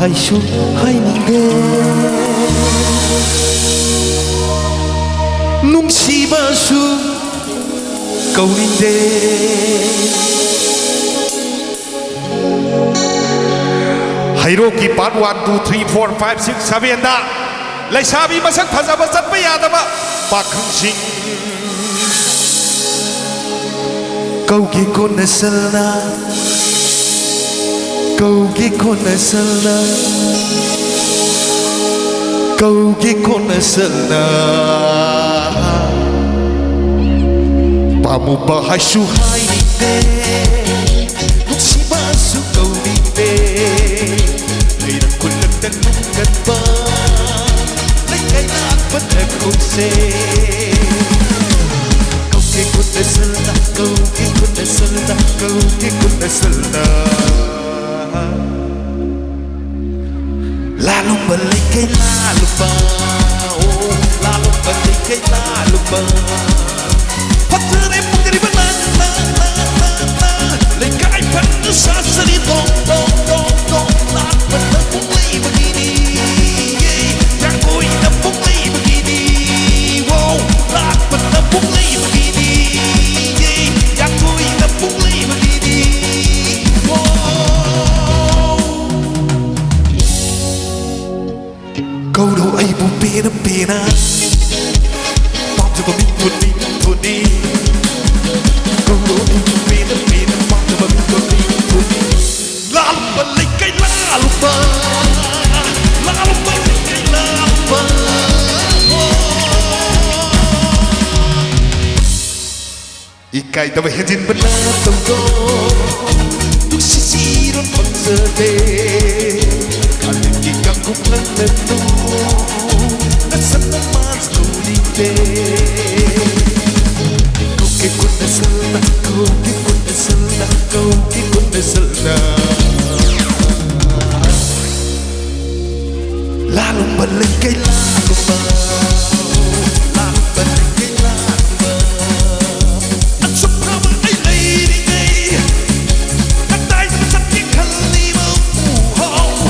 baixo ai ninguém nungsibasu kau ninguém Hairo ki part 1 2 3 4 5 6 7 da Laisabi masak phajaba chatpa yadaba pakhang Kaugi ko nasalna Kaugi ko nasalna Kaugi ko nasalna Pamu bahay suhay nite Nungsibasu kau nite Layran ko nagtanungan ba Laykay lakbat ako se Kaugi ko nasalna Kaugi ko nasalna Kaugi ko nasalna Lalong balik kay lalo ba Oh, lalong balik kay lalo ba Pagsaray pagkari ba na Laykay pa na sa salitong Lahat pa na pulay magini Yako'y na pulay magini Wow, lahat pa na pulay magini Yako'y na pulay magini Wow Câu đâu ai buồn pena Mong cho con mình buồn đi Câu đâu ai buồn pena Mong cho con mình buồn đi La lumba lấy cây la lumba La lumba lấy cây la lumba Ikai tao phải tin bên na tông tô Tuk si don bằng giờ đêm Kang kung nagtagto At sa naman sa kulite Kaugi ko nasalna Kaugi ko nasalna Kaugi ko nasalna Lalong balik kay lalo ba Lalong balik kay lalo ba At sa prawa ay lady day At tayo sa masakit halima uhaw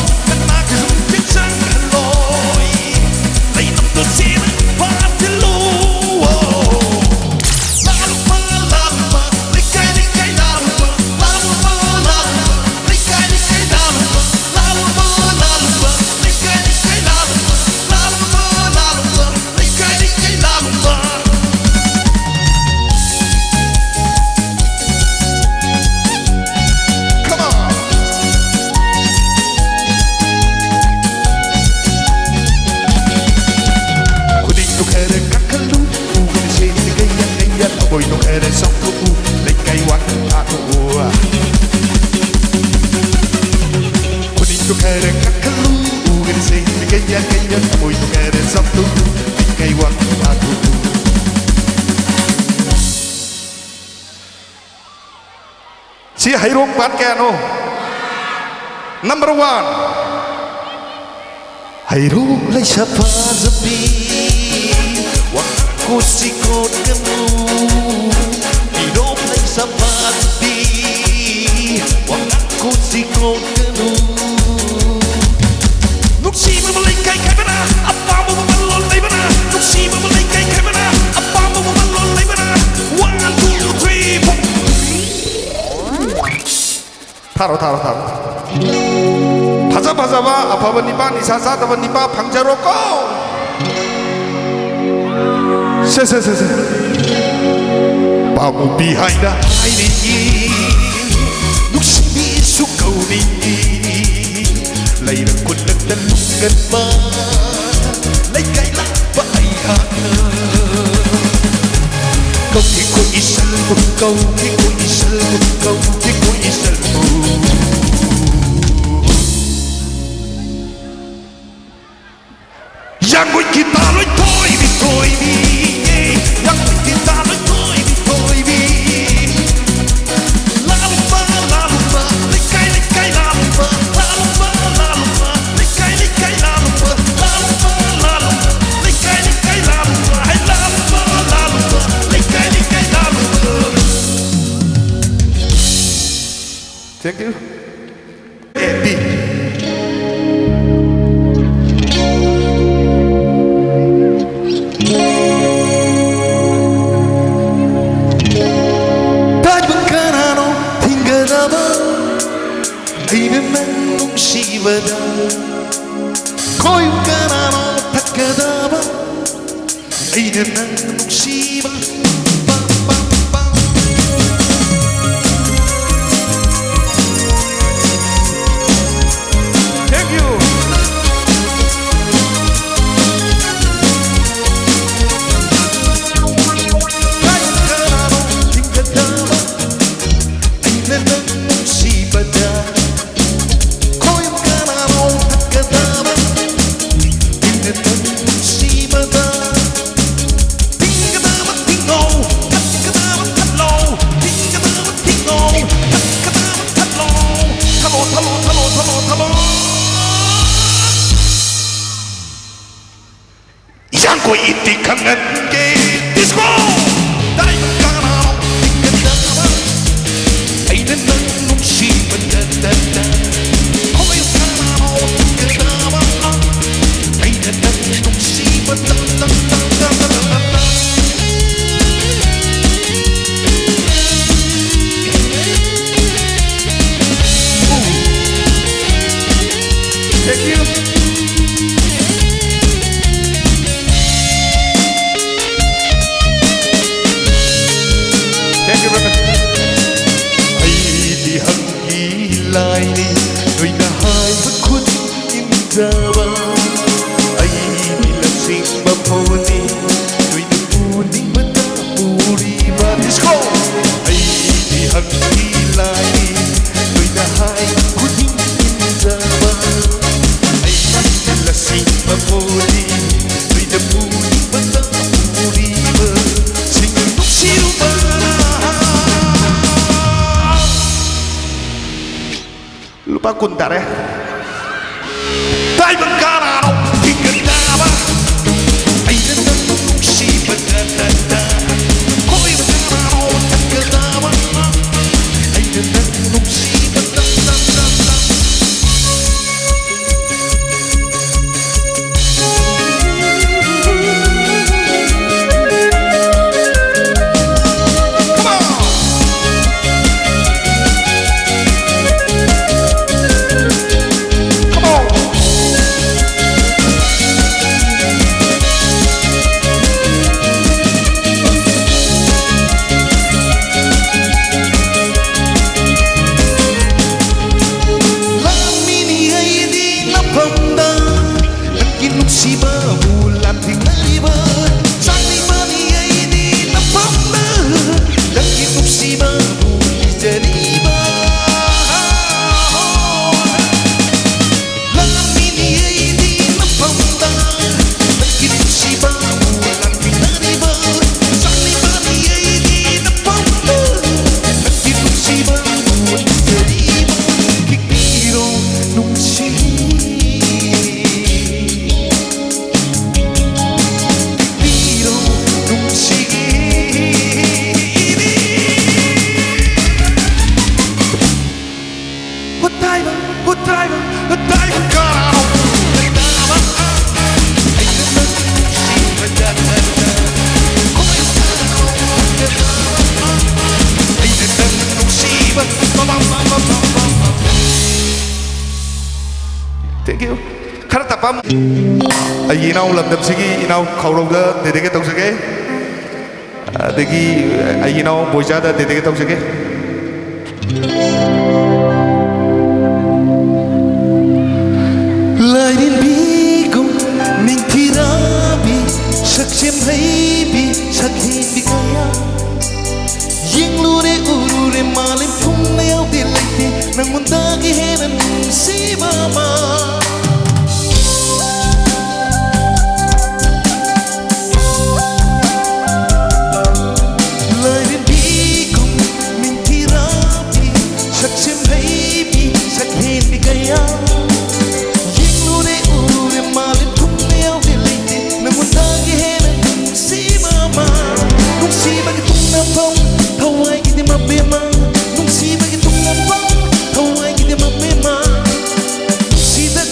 Si Hairong Patkano Number 1 Hairong lay sa pazabi Wako sikot kanu Hairong lay sa pazabi Wako sikot kanu Nuksi mamalay kay kamera Apa mo mamalolay ba na Nuksi mamalay kay kamera Apa mo mamalolay ba na 1, 2, 3, 4 타로 바자바자바 아파버니바 니사사다버니바 방자로꼬 세세세세 바무 비하이다 하이리니 눅시미 수고리니 레이는 굴렀던 룩간마 레이가이라 바이하나 거기고 이슬무 거기고 이슬무 거기고 이슬무 Yang kita lối thôi vì Yang kita lối thôi vì La lumba lấy cây la lumba La lumba lấy cây la lumba La lumba lấy cây la lumba Hay la lumba lấy cây la lumba Thank you Andy nungshibada Koyu kanano takadaba Aina nang nungshiba Thank you. Ko iti kangen ke disco dai kana ikatama ai den nung shi badata koi kana ikatama ai den nung shi badata Thank you. Lai ni đôi ta hai bất khuất im ra ba ai đi làm sinh mà phố ni đôi ta bu ni bất ta bu đi ba disco ai đi hằng đi lai ni đôi ta hai bất khuất im ra ba ai đi làm sinh mà phố ni đôi ta bu ni bất ta bu đi ba sinh lúc siêu ba lupa contar Tay bằng ca nào thì cần ta ba ai đến đến lúc si bên ta ta khói bằng ca nào thật cần ta ba ai đến đến lúc si bên ta ta Thank you. Khá tập âm. Ai gì nào làm đập sĩ nào khẩu đầu đó để cái tông sĩ cái. Để cái ai gì nào bồi giá đó để cái tông sĩ cái. Lại đến bi cùng mình thì đã bị sắc chém hay bị sắc hi bị kaya. Yang lu de uru de malim phung neo de lete nang munta ki henan si mama. Lại đến bi cùng mình thì đã bị sắc chém hay bị sắc hi bị kaya. Yang lu de uru de malim phung neo de lete nang munta ki henan si mama. Nung si ba ki tung na phong Hawaii kita mabema, nung si bagi tung ngambang. Hawaii kita mabema, si dak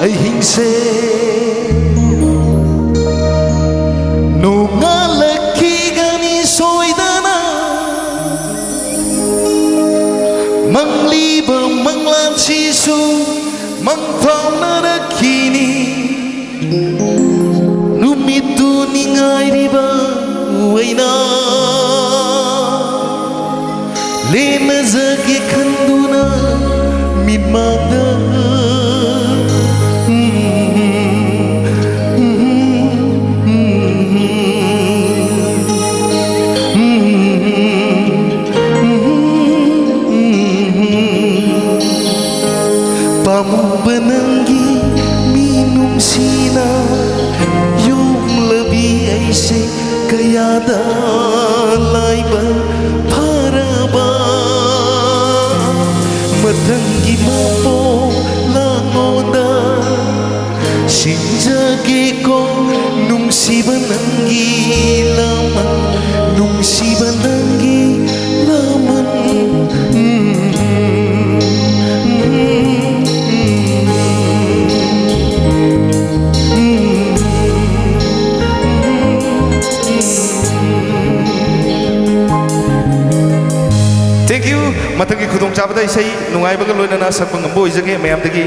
ꯑꯍꯤꯡꯁꯦ ꯅꯣꯡꯉꯥꯜꯂꯛꯈꯤꯒꯅꯤ ꯁꯣꯏꯗꯅ ꯃꯪꯂꯤꯕ ꯃꯪꯂꯥꯟꯁꯤꯁꯨ ꯃꯪꯐꯥꯎꯅꯔꯛꯈꯤꯅꯤ ꯅꯨꯃꯤꯠꯇꯨ ꯅꯤꯡꯉꯥꯏꯔꯤꯕ ꯑꯣꯏꯅ ꯂꯦꯟꯅꯖꯒꯦ ꯈꯟꯗꯨꯅ ꯃꯤꯠꯃꯥꯡꯗ pamuba nanggi minum sina yung labi ay se kaya dalay ba para ba matanggi mo po langoda sinjagi ko nung siba nanggi laman nung siba nanggi laman Thank you. Matagi khudong chabada isai nungai baga loina na sakpang ngambo izage mayam dagi